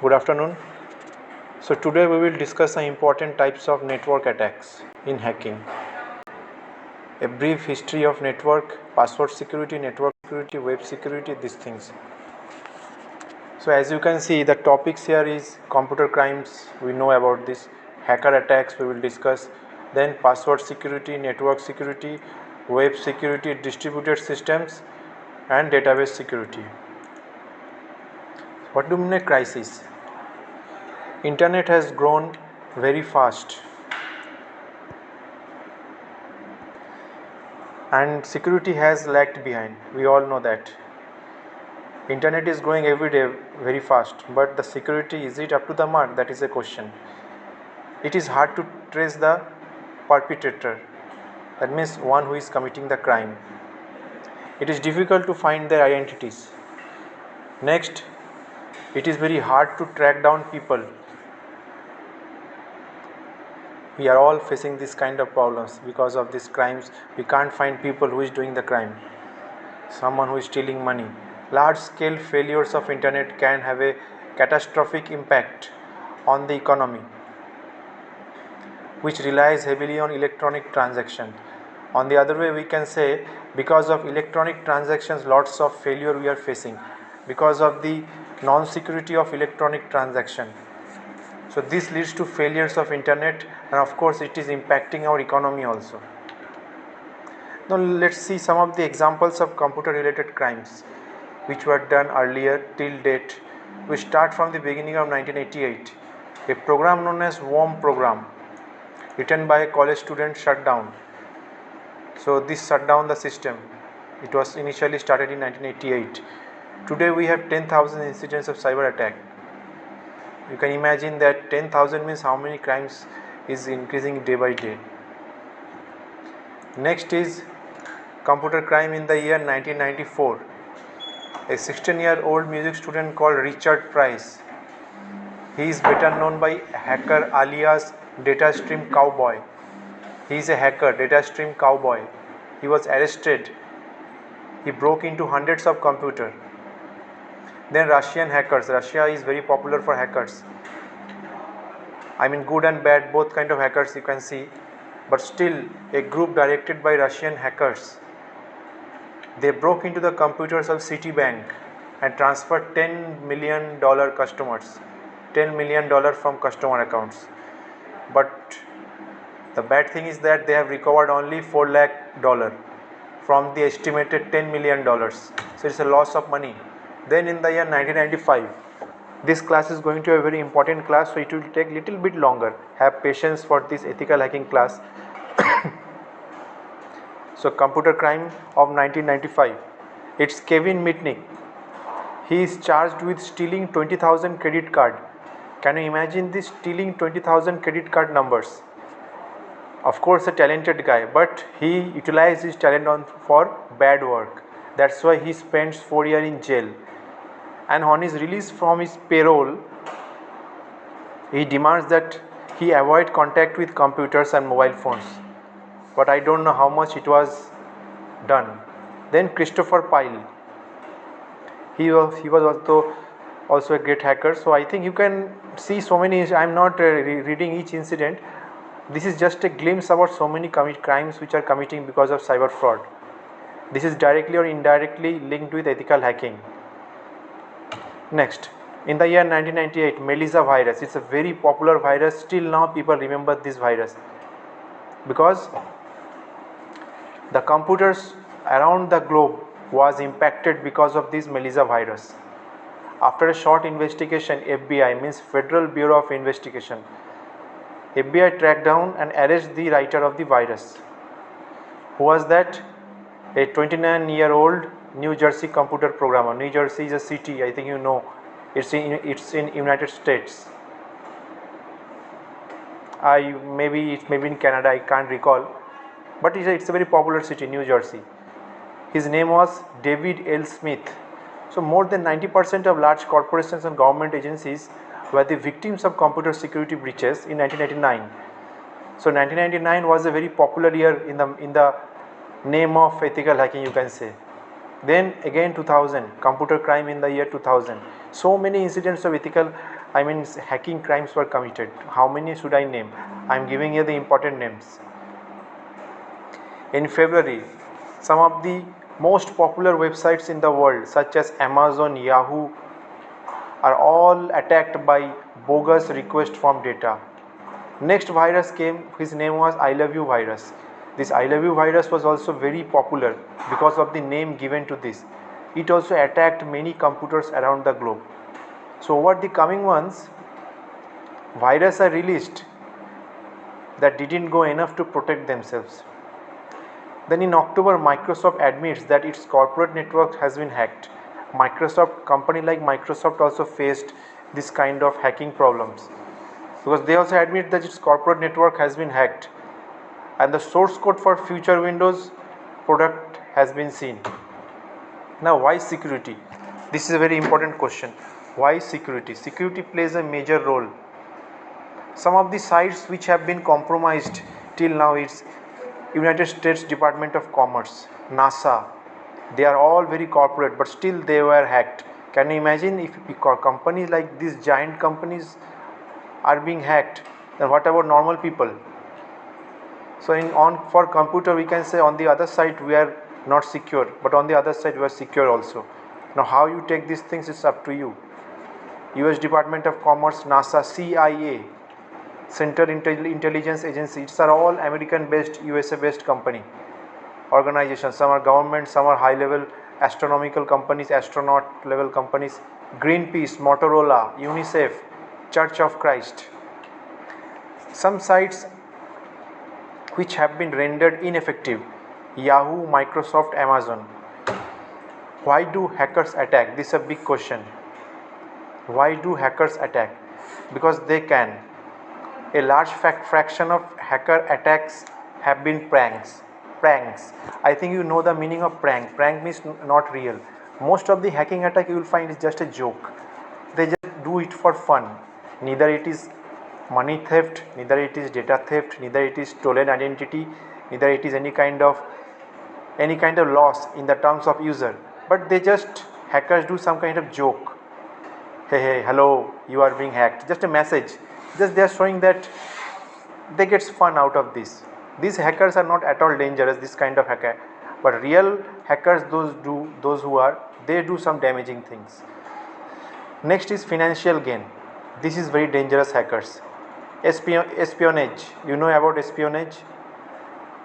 Good afternoon. So today we will discuss some important types of network attacks in hacking. A brief history of network, password security, web security, these things. So as you can see, the topics here is computer crimes, we know about this, hacker attacks we will discuss, then password security, network security, web security, distributed systems and database security. What do you mean a crisis? Internet has grown very fast and security has lagged behind. We all know that. Internet is growing every day very fast, but the security, is it up to the mark? That is a question. It is hard to trace the perpetrator, that means one who is committing the crime. It is difficult to find their identities. Next, it is very hard to track down people. We are all facing this kind of problems because of these crimes. We can't find people who is doing the crime, someone who is stealing money. Large scale failures of internet can have a catastrophic impact on the economy, which relies heavily on electronic transaction. On the other way, we can say because of electronic transactions, lots of failure we are facing because of the non-security of electronic transaction. So this leads to failures of internet, and of course it is impacting our economy also. Now let's see some of the examples of computer related crimes which were done earlier till date. We start from the beginning of 1988. A program known as worm program, written by a college student, shut down. So this shut down the system. It was initially started in 1988. Today we have 10,000 incidents of cyber attack. You can imagine that 10,000 means how many crimes is increasing day by day. Next is computer crime in the year 1994. A 16-year-old music student called Richard Price. He is better known by hacker alias Data Stream Cowboy. He is a hacker, Data Stream Cowboy. He was arrested. He broke into hundreds of computers. Then Russian hackers. Russia is very popular for hackers. I mean good and bad, both kind of hackers you can see. But still a group directed by Russian hackers. They broke into the computers of Citibank and transferred $10 million customers. $10 million from customer accounts. But the bad thing is that they have recovered only $4 lakh from the estimated $10 million. So it's a loss of money. Then in the year 1995, this class is going to be a very important class, so it will take little bit longer. Have patience for this ethical hacking class. So computer crime of 1995. It's Kevin Mitnick. He is charged with stealing 20,000 credit card. Can you imagine this, stealing 20,000 credit card numbers? Of course a talented guy, but he utilized his talent for bad work. That's why he spends 4 years in jail. And on his release from his parole, he demands that he avoid contact with computers and mobile phones. But I don't know how much it was done. Then Christopher Pyle. He was also a great hacker. So I think you can see so many. I am not reading each incident. This is just a glimpse about so many crimes which are committing because of cyber fraud. This is directly or indirectly linked with ethical hacking. Next, in the year 1998, Melissa virus. It's a very popular virus. Still now people remember this virus because the computers around the globe was impacted because of this Melissa virus. After a short investigation, FBI, means Federal Bureau of Investigation, FBI tracked down and arrested the writer of the virus. Who was that? A 29-year-old New Jersey computer programmer. New Jersey is a city, I think you know. It's in United States. Maybe in Canada, I can't recall. But it's a very popular city, New Jersey. His name was David L. Smith. So more than 90% of large corporations and government agencies were the victims of computer security breaches in 1999. So 1999 was a very popular year in the name of ethical hacking, you can say. Then again 2000, computer crime in the year 2000. So many incidents of ethical I mean hacking crimes were committed. How many should I name? I am giving you the important names. In February, some of the most popular websites in the world such as Amazon, Yahoo are all attacked by bogus request form data. Next virus came, his name was I love you virus. This I love you virus was also very popular because of the name given to this. It also attacked many computers around the globe. So over the coming months, viruses are released that didn't go enough to protect themselves. Then in October, Microsoft admits that its corporate network has been hacked. Microsoft, company like Microsoft also faced this kind of hacking problems because they also admit that its corporate network has been hacked and the source code for future Windows product has been seen. Now why security? This is a very important question. Why security? Security plays a major role. Some of the sites which have been compromised till now is United States Department of Commerce, NASA. They are all very corporate, but still they were hacked. Can you imagine if companies like these giant companies are being hacked? Then what about normal people? So for computer we can say on the other side we are not secure, but on the other side we are secure also. Now how you take these things is up to you. US Department of Commerce, NASA, CIA, Central Intelligence Agency, it's are all American based, USA based company organizations. Some are government, some are high level astronomical companies, astronaut level companies, Greenpeace, Motorola, UNICEF, Church of Christ. Some sites which have been rendered ineffective, Yahoo, Microsoft, Amazon. Why do hackers attack? This is a big question. Why do hackers attack? Because they can. A large fraction of hacker attacks have been pranks. I think you know the meaning of prank. Prank means not real. Most of the hacking attack you will find is just a joke. They just do it for fun. Neither it is money theft, neither it is data theft, neither it is stolen identity, neither it is any kind of loss in the terms of user. But hackers do some kind of joke. Hey, hello, you are being hacked. Just a message. Just they are showing that they get fun out of this. These hackers are not at all dangerous, this kind of hacker. But real hackers, they do some damaging things. Next is financial gain. This is very dangerous hackers. Espionage. You know about espionage?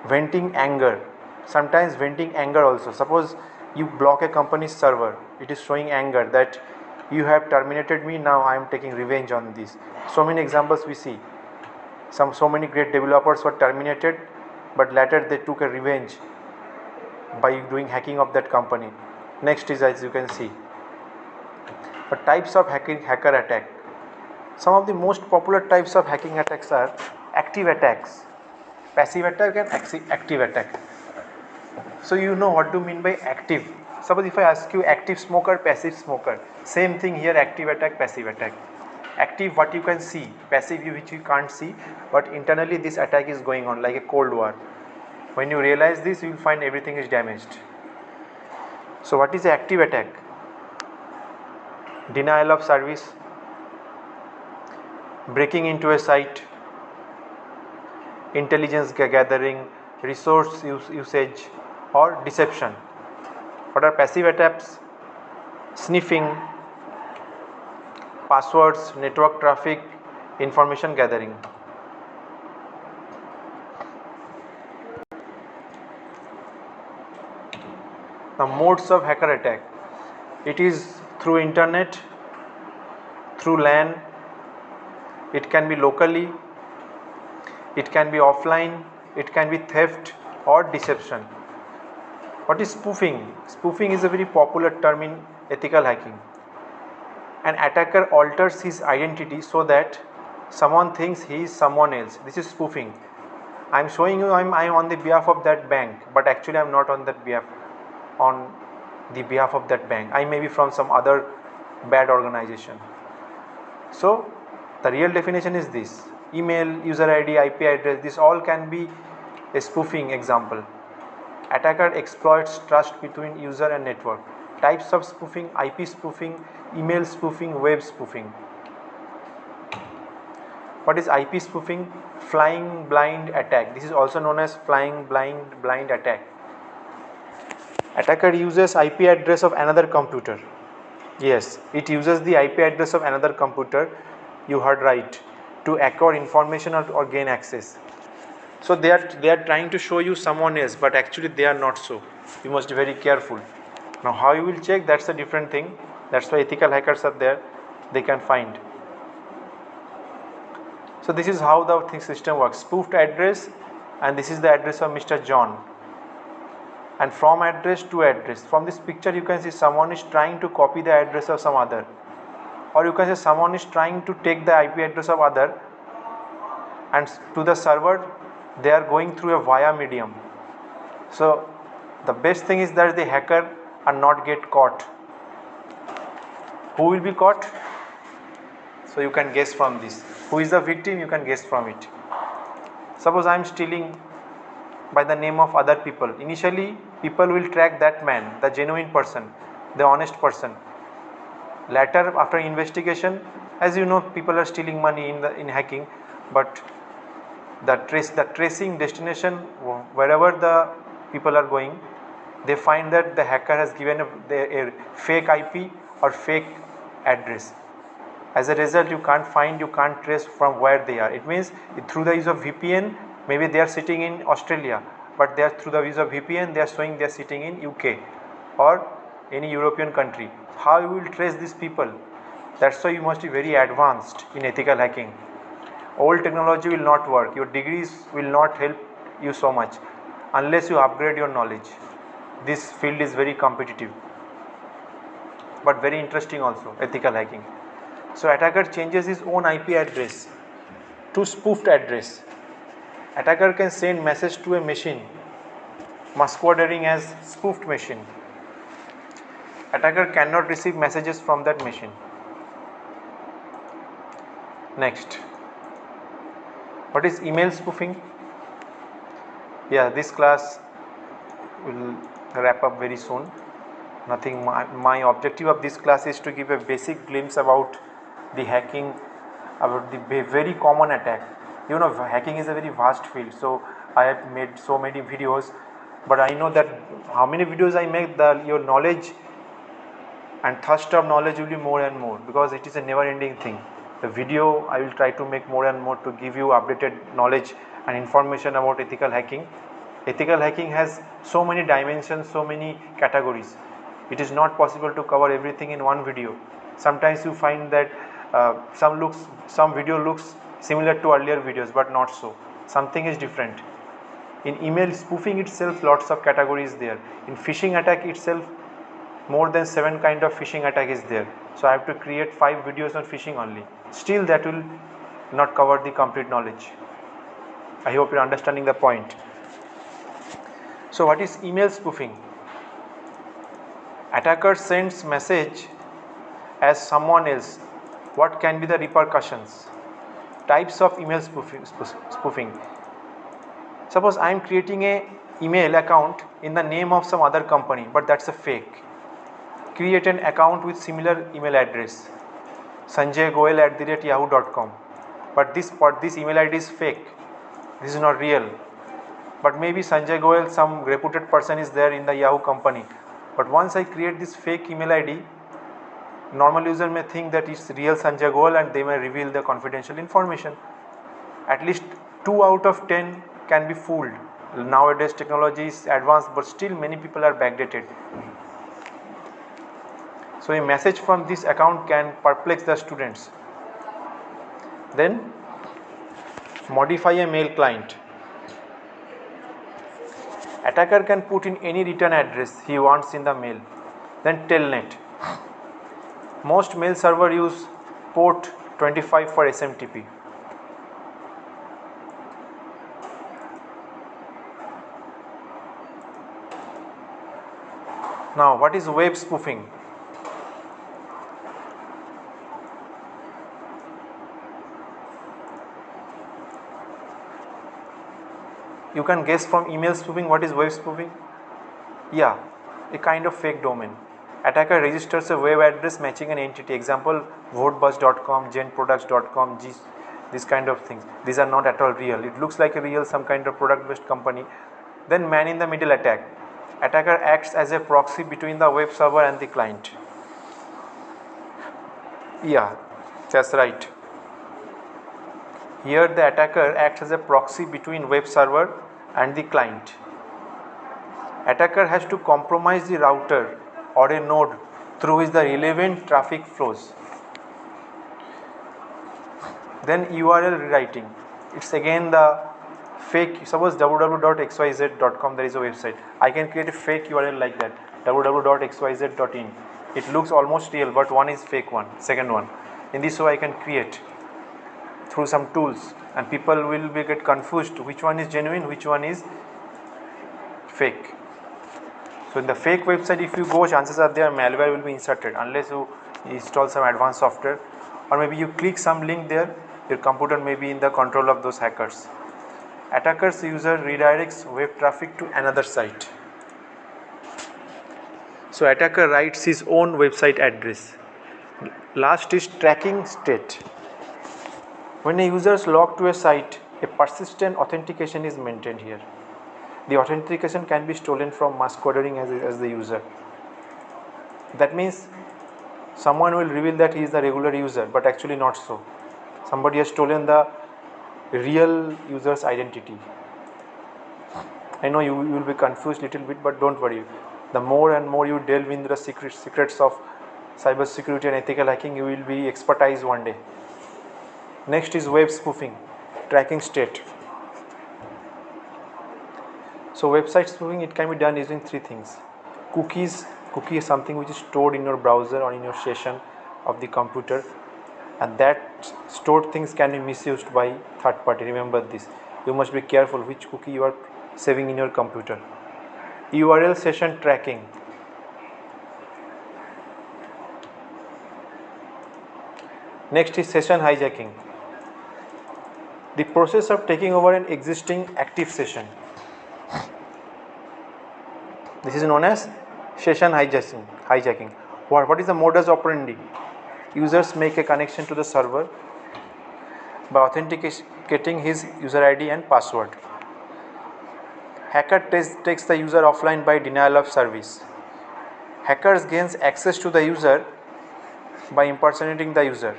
Venting anger. Sometimes venting anger also. Suppose you block a company's server. It is showing anger that you have terminated me, now I am taking revenge on this. So many examples we see. So many great developers were terminated, but later they took a revenge by doing hacking of that company. Next is, as you can see, the types of hacker attack. Some of the most popular types of hacking attacks are active attacks, passive attack and active attack. So you know what do you mean by active. Suppose if I ask you active smoker, passive smoker, same thing here, active attack, passive attack. Active, what you can see, passive which you can't see, but internally this attack is going on like a cold war. When you realize this, you will find everything is damaged. So what is the active attack? Denial of service, breaking into a site, intelligence gathering, resource usage, or deception. What are passive attacks? Sniffing, passwords, network traffic, information gathering. Now, modes of hacker attack. It is through internet, through LAN, it can be locally, it can be offline, it can be theft or deception. What is spoofing? Spoofing is a very popular term in ethical hacking. An attacker alters his identity so that someone thinks he is someone else. This is spoofing. I am showing you I am on the behalf of that bank, but actually I am not on the behalf of that bank. I may be from some other bad organization. So the real definition is this: email, user ID, IP address, this all can be a spoofing example. Attacker exploits trust between user and network. Types of spoofing: IP spoofing, email spoofing, web spoofing. What is IP spoofing? Flying blind attack. This is also known as flying blind attack. Attacker uses IP address of another computer. Yes, it uses the IP address of another computer, you heard right, to acquire information or gain access. So they are trying to show you someone else, but actually they are not so. You must be very careful. Now how you will check, that's a different thing. That's why ethical hackers are there, they can find. So this is how the system works. Spoofed address, and this is the address of Mr. John. And from address to address. From this picture you can see someone is trying to copy the address of some other. Or you can say someone is trying to take the IP address of other and to the server they are going through a via medium. So the best thing is that the hacker are not get caught. Who will be caught? So you can guess from this. Who is the victim? You can guess from it. Suppose I am stealing by the name of other people. Initially people will track that man, the genuine person, the honest person. Later, after investigation, as you know, people are stealing money in hacking, but the tracing destination wherever the people are going, they find that the hacker has given a fake IP or fake address. As a result, you can't trace from where they are. It means through the use of VPN, maybe they are sitting in Australia, but they are through the use of VPN they are showing they are sitting in UK or any European country. How you will trace these people? That's why you must be very advanced in ethical hacking. Old technology will not work. Your degrees will not help you so much unless you upgrade your knowledge. This field is very competitive, but very interesting also, ethical hacking. So attacker changes his own IP address to spoofed address. Attacker can send message to a machine masquerading as spoofed machine. Attacker cannot receive messages from that machine. Next, what is email spoofing? Yeah, this class will wrap up very soon. Nothing. My objective of this class is to give a basic glimpse about the hacking, about the very common attack. You know, hacking is a very vast field, so I have made so many videos, but I know that how many videos I make, your knowledge and thirst of knowledge will be more and more, because it is a never ending thing. The video I will try to make more and more to give you updated knowledge and information about ethical hacking. Ethical hacking has so many dimensions, so many categories. It is not possible to cover everything in one video. Sometimes you find that some video looks similar to earlier videos, but not so. Something is different. In email spoofing itself, lots of categories there. In phishing attack itself, more than 7 kind of phishing attack is there. So I have to create 5 videos on phishing only. Still that will not cover the complete knowledge. I hope you are understanding the point. So what is email spoofing? Attacker sends message as someone else. What can be the repercussions? Types of email spoofing. Suppose I am creating a email account in the name of some other company, but that's a fake. Create an account with similar email address, sanjaygoel@yahoo.com, but this email ID is fake. This is not real. But maybe Sanjay Goel, some reputed person, is there in the Yahoo company. But once I create this fake email ID, normal user may think that it's real Sanjay Goel and they may reveal the confidential information. At least 2 out of 10 can be fooled. Nowadays technology is advanced, but still many people are backdated. So a message from this account can perplex the students. Then modify a mail client. Attacker can put in any return address he wants in the mail. Then telnet. Most mail server use port 25 for SMTP. Now, what is web spoofing? You can guess from email spoofing what is web spoofing? Yeah, a kind of fake domain. Attacker registers a web address matching an entity. Example, votebuzz.com, genproducts.com, these kind of things. These are not at all real. It looks like a real, some kind of product based company. Then man in the middle attack. Attacker acts as a proxy between the web server and the client. Yeah, that's right. Here the attacker acts as a proxy between web server and the client. Attacker has to compromise the router or a node through which the relevant traffic flows. Then URL rewriting. It's again the fake. Suppose www.xyz.com, there is a website. I can create a fake URL like that, www.xyz.in. It looks almost real, but one is fake one, second one. In this way I can create through some tools, and people will get confused which one is genuine, which one is fake. So in the fake website, if you go, chances are there malware will be inserted unless you install some advanced software, or maybe you click some link there. Your computer may be in the control of those hackers. Attacker's user redirects web traffic to another site. So attacker writes his own website address. Last is tracking state. When a user is logged to a site, a persistent authentication is maintained here. The authentication can be stolen from masquerading as the user. That means someone will reveal that he is the regular user, but actually not so. Somebody has stolen the real user's identity. I know you will be confused a little bit, but don't worry. The more and more you delve into the secrets of cybersecurity and ethical hacking, you will be expertise one day. Next is web spoofing, tracking state. So website spoofing, it can be done using three things. Cookie is something which is stored in your browser or in your session of the computer, and that stored things can be misused by third party. Remember this. You must be careful which cookie you are saving in your computer. URL session tracking. Next is session hijacking. The process of taking over an existing active session. This is known as session hijacking. What is the modus operandi? Users make a connection to the server by authenticating his user ID and password. Hacker takes the user offline by denial of service. Hackers gains access to the user by impersonating the user.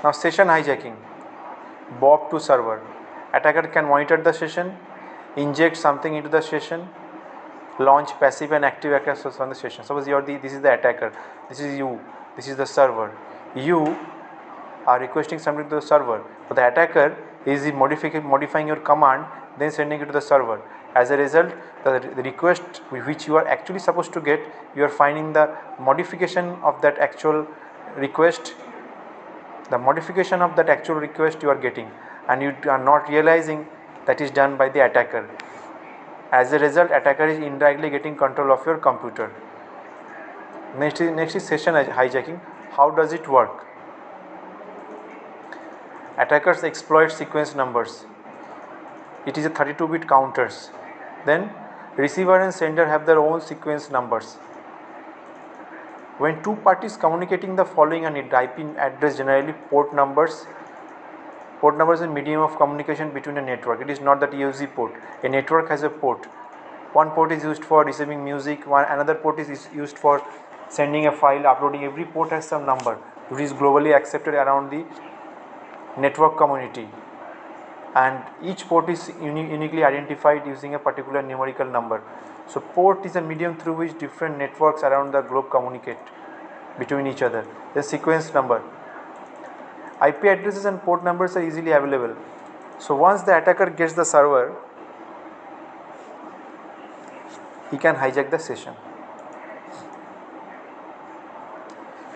Now session hijacking. Bob to server. Attacker can monitor the session, inject something into the session, launch passive and active access on the session. Suppose this is the attacker, this is you, this is the server. You are requesting something to the server, but the attacker is modifying your command, then sending it to the server. As a result, the request which you are actually supposed to get, you are finding the modification of that actual request. The modification of that actual request you are getting, and you are not realizing that is done by the attacker. As a result, attacker is indirectly getting control of your computer. Next is session hijacking. How does it work? Attackers exploit sequence numbers. It is a 32-bit counters. Then receiver and sender have their own sequence numbers. When two parties communicating the following and IP address, generally port numbers. Port number is a medium of communication between a network. It is not that UC port. A network has a port. One port is used for receiving music, another port is used for sending a file, uploading. Every port has some number which is globally accepted around the network community, and each port is uniquely identified using a particular numerical number. So port is a medium through which different networks around the globe communicate between each other. The sequence number. IP addresses and port numbers are easily available. So once the attacker gets the server, he can hijack the session.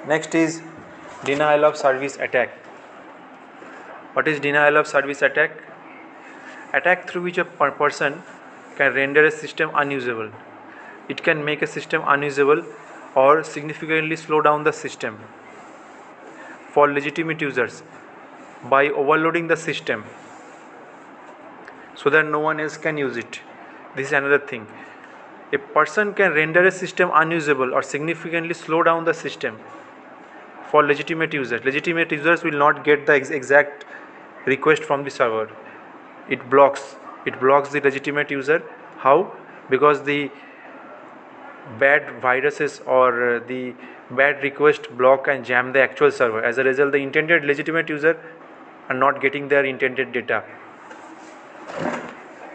Next is denial of service attack. What is denial of service attack? Attack through which a person can render a system unusable. It can make a system unusable or significantly slow down the system for legitimate users by overloading the system so that no one else can use it. This is another thing. A person can render a system unusable or significantly slow down the system for legitimate users. Legitimate users will not get the exact request from the server. It blocks the legitimate user. How? Because the bad viruses or the bad request block and jam the actual server. As a result, the intended legitimate user are not getting their intended data.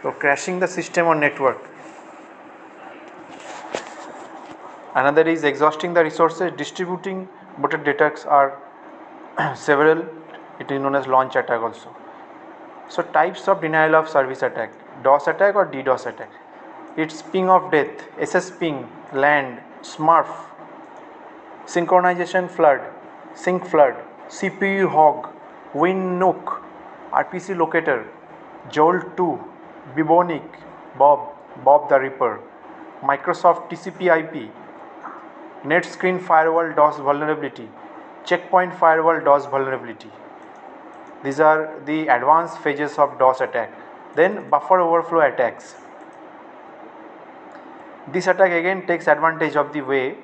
So crashing the system or network. Another is exhausting the resources. Distributing booted data are several. It is known as launch attack also. So types of denial of service attack: DOS attack or DDoS attack. It's ping of death, SS ping, land, smurf, synchronization flood, sync flood, CPU hog, win nuke, RPC locator, Jolt 2, Bibonic, Bob the Ripper, Microsoft TCP IP, net screen firewall DOS vulnerability, checkpoint firewall DOS vulnerability. These are the advanced phases of DOS attack. Then buffer overflow attacks. This attack again takes advantage of the way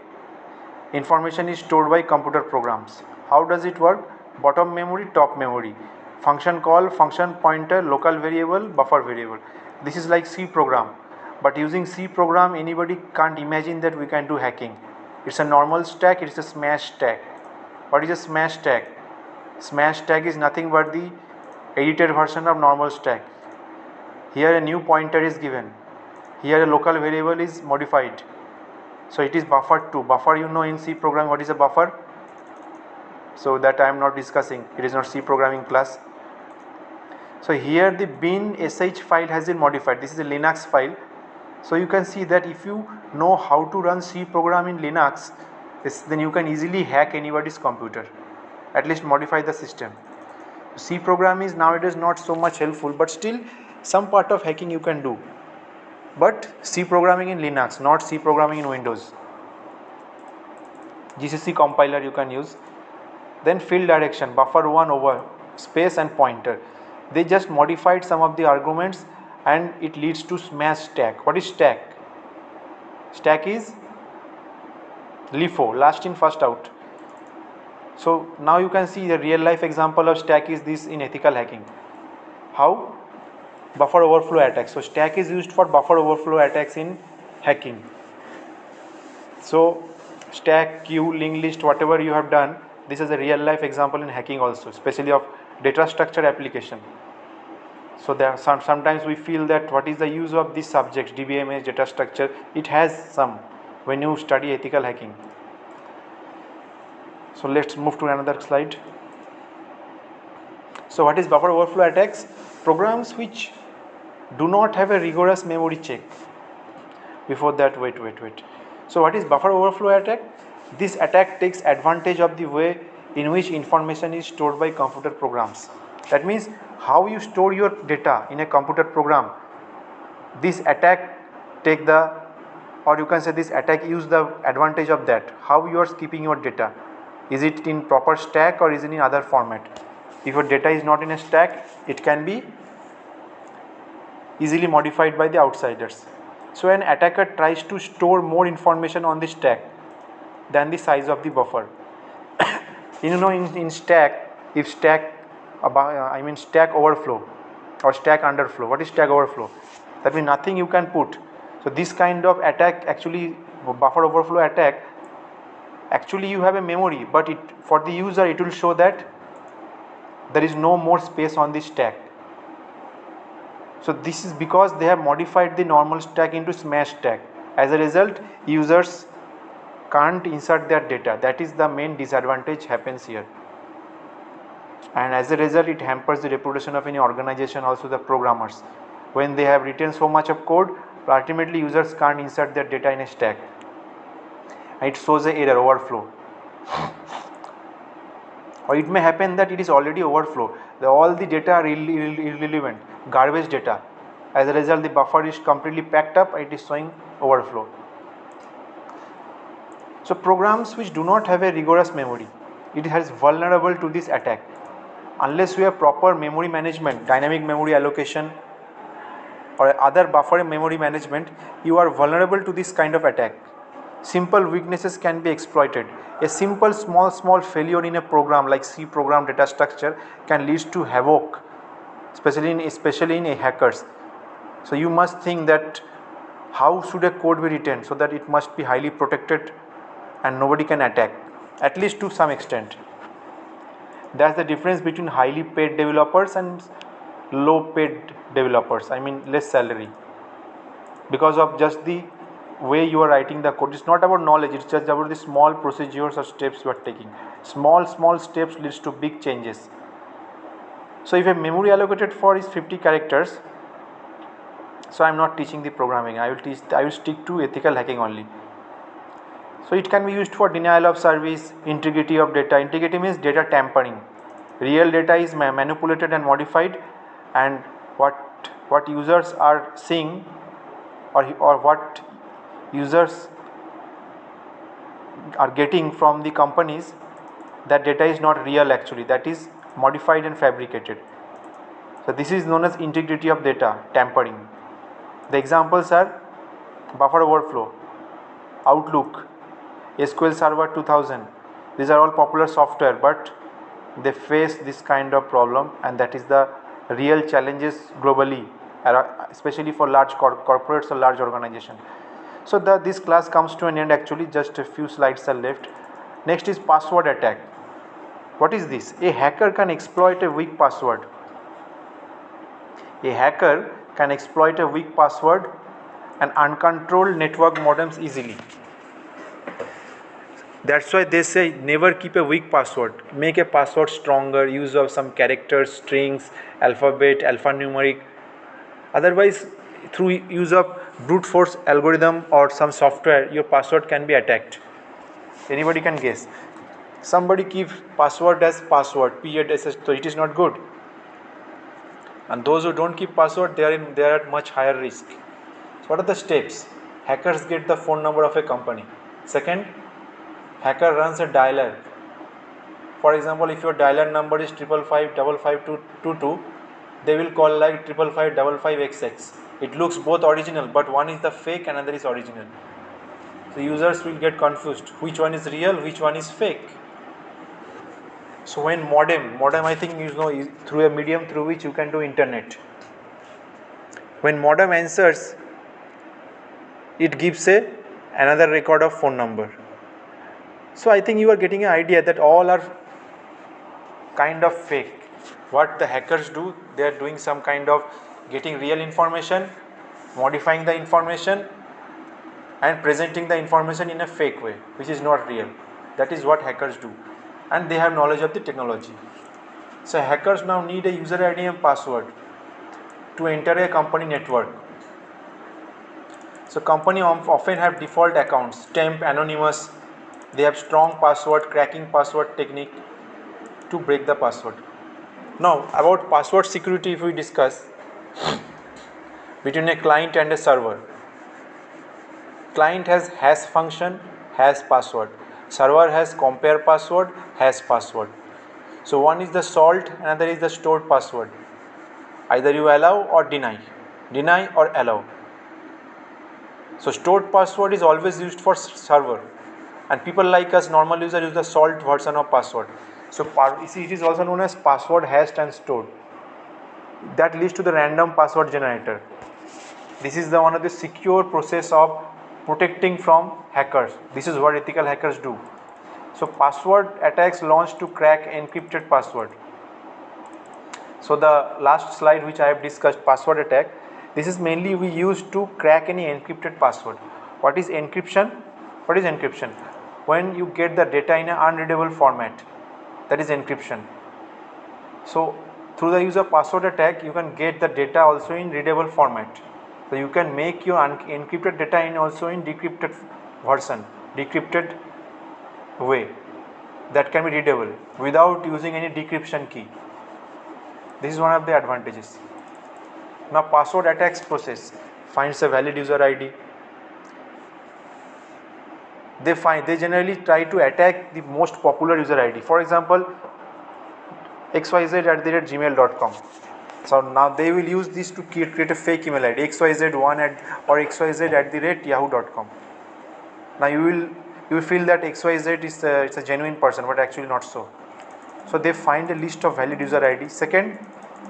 information is stored by computer programs. How does it work? Bottom memory, top memory. Function call, function pointer, local variable, buffer variable. This is like C program. But using C program, anybody can't imagine that we can do hacking. It's a normal stack, it's a smash stack. What is a smash stack? Smash stack is nothing but the edited version of normal stack. Here a new pointer is given. Here a local variable is modified. So it is buffer 2. Buffer, you know in C program what is a buffer? So that I am not discussing. It is not C programming class. So here the bin sh file has been modified. This is a Linux file. So you can see that if you know how to run C program in Linux, then you can easily hack anybody's computer. At least modify the system. C program is nowadays not so much helpful, but still some part of hacking you can do. But C programming in Linux, not C programming in Windows. GCC compiler you can use. Then field direction, buffer 1 over space and pointer. They just modified some of the arguments and it leads to smash stack. What is stack? Stack is LIFO, last in first out. So now you can see the real life example of stack is this in ethical hacking. How? Buffer overflow attacks. So stack is used for buffer overflow attacks in hacking. So stack, queue, linked list, whatever you have done, this is a real life example in hacking also, especially of data structure application. So there sometimes we feel that what is the use of this subject, DBMS, data structure. It has some when you study ethical hacking. So let's move to another slide. So what is buffer overflow attacks? Programs which do not have a rigorous memory check. Before that, wait. So what is buffer overflow attack? This attack takes advantage of the way in which information is stored by computer programs. That means how you store your data in a computer program. This attack take the, or you can say this attack use the advantage of that. How you are keeping your data. Is it in proper stack or is it in other format? If your data is not in a stack, it can be easily modified by the outsiders. So an attacker tries to store more information on the stack than the size of the buffer. You know in stack, if stack overflow or stack underflow. What is stack overflow? That means nothing you can put. So this kind of attack, actually buffer overflow attack, actually you have a memory, but for the user it will show that there is no more space on the stack. So this is because they have modified the normal stack into smash stack. As a result, users can't insert their data. That is the main disadvantage happens here. And as a result, it hampers the reputation of any organization, also the programmers. When they have written so much of code, ultimately users can't insert their data in a stack. And it shows an error, overflow. Or it may happen that it is already overflow. All the data are irrelevant, garbage data. As a result, the buffer is completely packed up, it is showing overflow. So programs which do not have a rigorous memory, it is vulnerable to this attack. Unless we have proper memory management, dynamic memory allocation or other buffer memory management, you are vulnerable to this kind of attack. simple weaknesses can be exploited. A simple small failure in a program like C program data structure can lead to havoc, especially in a hackers. So you must think that how should a code be written so that it must be highly protected and nobody can attack, at least to some extent. That's the difference between highly paid developers and low paid developers, I mean less salary, because of just the way you are writing the code. It's not about knowledge, it's just about the small procedures or steps you are taking. Small steps leads to big changes. So if a memory allocated for is 50 characters, so I am not teaching the programming, I will stick to ethical hacking only. So it can be used for denial of service, integrity of data. Integrity means data tampering. Real data is manipulated and modified, and what users are seeing or what users are getting from the companies, that data is not real actually, that is modified and fabricated. So this is known as integrity of data tampering. The examples are buffer overflow, Outlook, SQL Server 2000. These are all popular software, but they face this kind of problem, and that is the real challenges globally, especially for large corporates or large organizations. So this class comes to an end actually, just a few slides are left. Next is password attack. What is this? A hacker can exploit a weak password. A hacker can exploit a weak password and uncontrolled network modems easily. That's why they say never keep a weak password. Make a password stronger, use of some characters, strings, alphabet, alphanumeric. Otherwise, through use of brute force algorithm or some software, your password can be attacked. Anybody can guess. Somebody keeps password as password, PASS, so it is not good. And those who don't keep password, they are at much higher risk. So what are the steps? Hackers get the phone number of a company. Second, hacker runs a dialer. For example, if your dialer number is 555 they will call like 555 It looks both original, but one is the fake, another is original. So users will get confused. Which one is real, which one is fake? So when modem I think is through a medium through which you can do internet. When modem answers, it gives another record of phone number. So I think you are getting an idea that all are kind of fake. What the hackers do, they are doing some kind of getting real information, modifying the information and presenting the information in a fake way, which is not real. That is what hackers do, and they have knowledge of the technology. So hackers now need a user ID and password to enter a company network. So company often have default accounts, temp, anonymous. They have strong password, cracking password technique to break the password. Now about password security, if we discuss between a client and a server. Client has hash function, hash password. Server has compare password, hash password. So one is the salt, another is the stored password. Either you allow or deny or allow. So stored password is always used for server, and people like us, normal user, use the salt version of password. So it is also known as password hashed and stored. That leads to the random password generator. This is one of the secure process of protecting from hackers. This is what ethical hackers do. So password attacks launched to crack encrypted password. So the last slide which I have discussed, password attack, this is mainly we use to crack any encrypted password. What is encryption? What is encryption? When you get the data in an unreadable format, that is encryption. So through the use of password attack, you can get the data also in readable format. So you can make your encrypted data in also in decrypted version, decrypted way that can be readable without using any decryption key. This is one of the advantages. Now password attacks process finds a valid user ID. They generally try to attack the most popular user ID. For example, xyz@gmail.com. So now they will use this to create a fake email ID, xyz1 or xyz@yahoo.com. Now you will feel that XYZ is it's a genuine person, but actually not so. So they find a list of valid user ID. Second,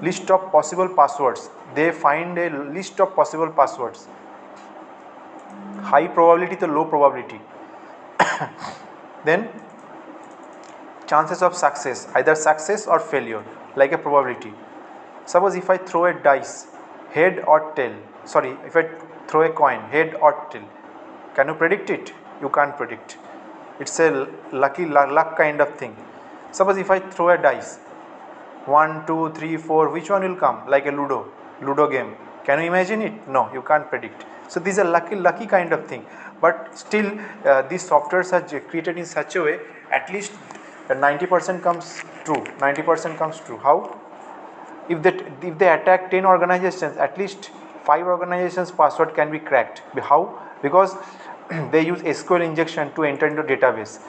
list of possible passwords. They find a list of possible passwords. High probability to low probability. Then chances of success, either success or failure, like a probability. Suppose if I throw a dice, head or tail, sorry, if I throw a coin, head or tail, can you predict it? You can't predict. It's a luck kind of thing. Suppose if I throw a dice, 1, 2, 3, 4, which one will come? Like a Ludo game. Can you imagine it? No, you can't predict. So these are lucky kind of thing. But still, these softwares are created in such a way, at least 90% comes true. 90% comes true. How? If they attack 10 organizations, at least 5 organizations password can be cracked. How? Because they use SQL injection to enter into database.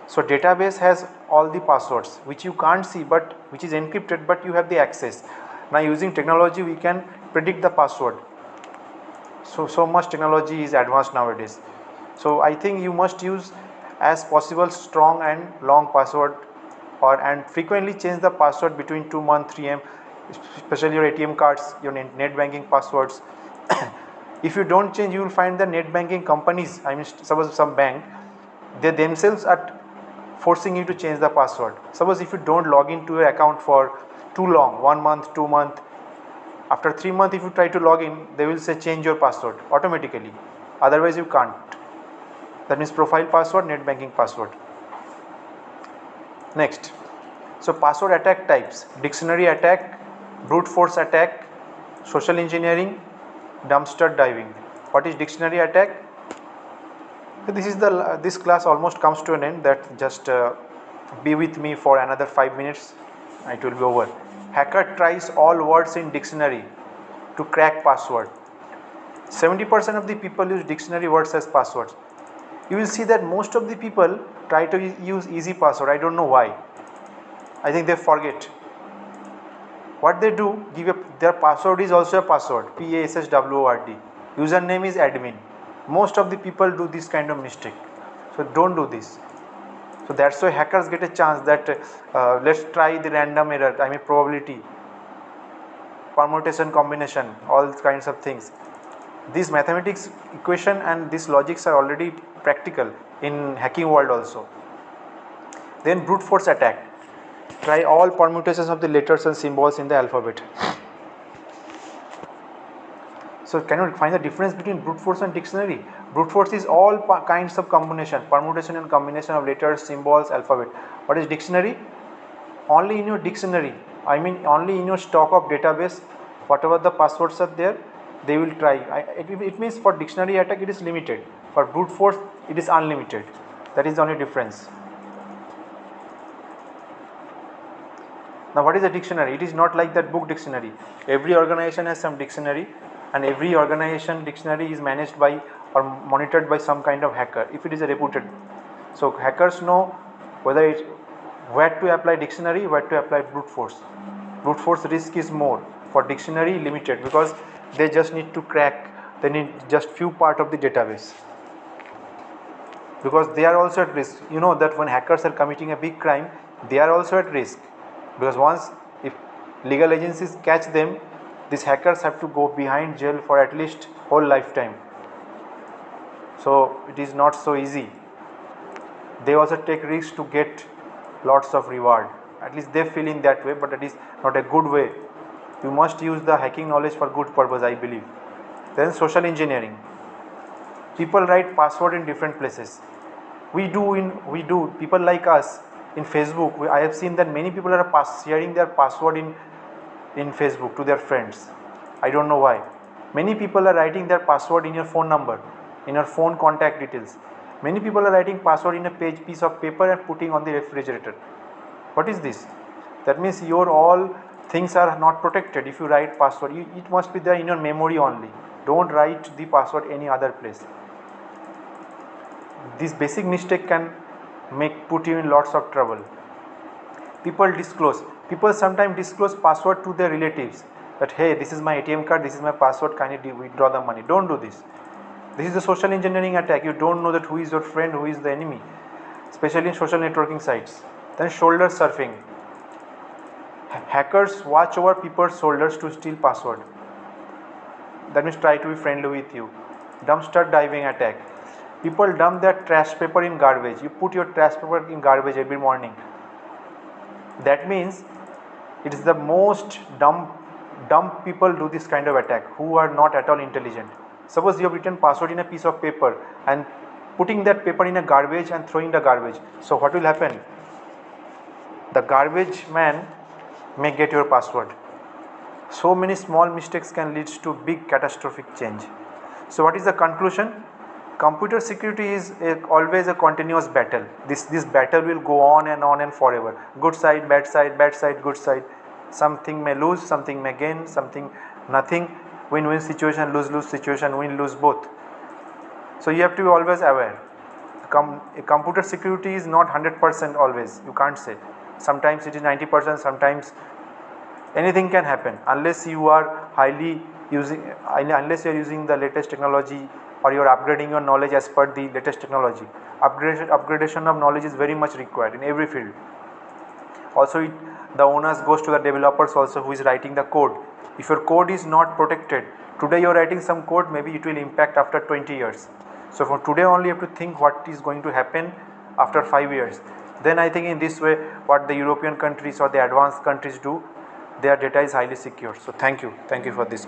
So database has all the passwords which you can't see, but which is encrypted, but you have the access. Now using technology we can predict the password. So much technology is advanced nowadays. So I think you must use as possible strong and long password, and frequently change the password between 2 months, 3 months, especially your ATM cards, your net banking passwords. If you don't change, you will find the net banking companies, I mean suppose some bank, they themselves are forcing you to change the password. Suppose if you don't log into your account for too long, 1 month, 2 months, after 3 months if you try to log in, they will say change your password automatically, otherwise you can't. That means profile password, net banking password. Next, so password attack types: dictionary attack, brute force attack, social engineering, dumpster diving. What is dictionary attack? So this class almost comes to an end. That just be with me for another 5 minutes, it will be over. Hacker tries all words in dictionary to crack password. 70% of the people use dictionary words as passwords. You will see that most of the people try to use easy password. I don't know why. I think they forget. What they do, their password is also a password, password. Username is admin. Most of the people do this kind of mistake. So don't do this. So that's why hackers get a chance that let's try the random error, I mean probability, permutation, combination, all kinds of things. These mathematics equation and these logics are already practical in hacking world also. Then brute force attack. Try all permutations of the letters and symbols in the alphabet. So can you find the difference between brute force and dictionary? Brute force is all kinds of combination, permutation and combination of letters, symbols, alphabet. What is dictionary? Only in your dictionary, I mean only in your stock of database, whatever the passwords are there, they will try. It means for dictionary attack it is limited. For brute force it is unlimited. That is the only difference. Now what is a dictionary? It is not like that book dictionary. Every organization has some dictionary, and every organization dictionary is managed by or monitored by some kind of hacker if it is a reputed. So hackers know where to apply dictionary, where to apply brute force. Brute force risk is more, for dictionary limited, because they just need to crack, they need just few part of the database, because they are also at risk. You know that when hackers are committing a big crime, they are also at risk, because once if legal agencies catch them, these hackers have to go behind jail for at least whole lifetime. So it is not so easy. They also take risks to get lots of reward. At least they feel in that way, but that is not a good way. You must use the hacking knowledge for good purpose, I believe. Then social engineering. People write password in different places. We do people like us in Facebook. I have seen that many people are sharing their password in Facebook to their friends. I don't know why. Many people are writing their password in your phone number, in your phone contact details. Many people are writing password in a piece of paper and putting on the refrigerator. What is this? That means your all things are not protected. If you write password, it must be there in your memory only. Don't write the password any other place. This basic mistake can put you in lots of trouble. People sometimes disclose password to their relatives, that hey, this is my ATM card, this is my password, kindly withdraw the money. Don't do this. This is the social engineering attack. You don't know that who is your friend, who is the enemy, especially in social networking sites. Then shoulder surfing. Hackers watch over people's shoulders to steal password. That means try to be friendly with you. Dumpster diving attack. People dump their trash paper in garbage. You put your trash paper in garbage every morning. That means it is the most dumb people do this kind of attack who are not at all intelligent. Suppose you have written password in a piece of paper and putting that paper in a garbage and throwing the garbage. So what will happen? The garbage man may get your password. So many small mistakes can lead to big catastrophic change. So what is the conclusion? Computer security is always a continuous battle. This battle will go on and forever. Good side, bad side, bad side, good side. Something may lose, something may gain, something nothing. Win-win situation, lose-lose situation, win-lose both. So you have to be always aware. Computer security is not 100% always. You can't say. Sometimes it is 90%, sometimes anything can happen unless you are unless you are using the latest technology or you are upgrading your knowledge as per the latest technology. Upgradation of knowledge is very much required in every field. Also the onus goes to the developers also who is writing the code. If your code is not protected, today you are writing some code, maybe it will impact after 20 years. So for today only you have to think what is going to happen after 5 years. Then I think in this way what the European countries or the advanced countries do, their data is highly secure. So thank you for this.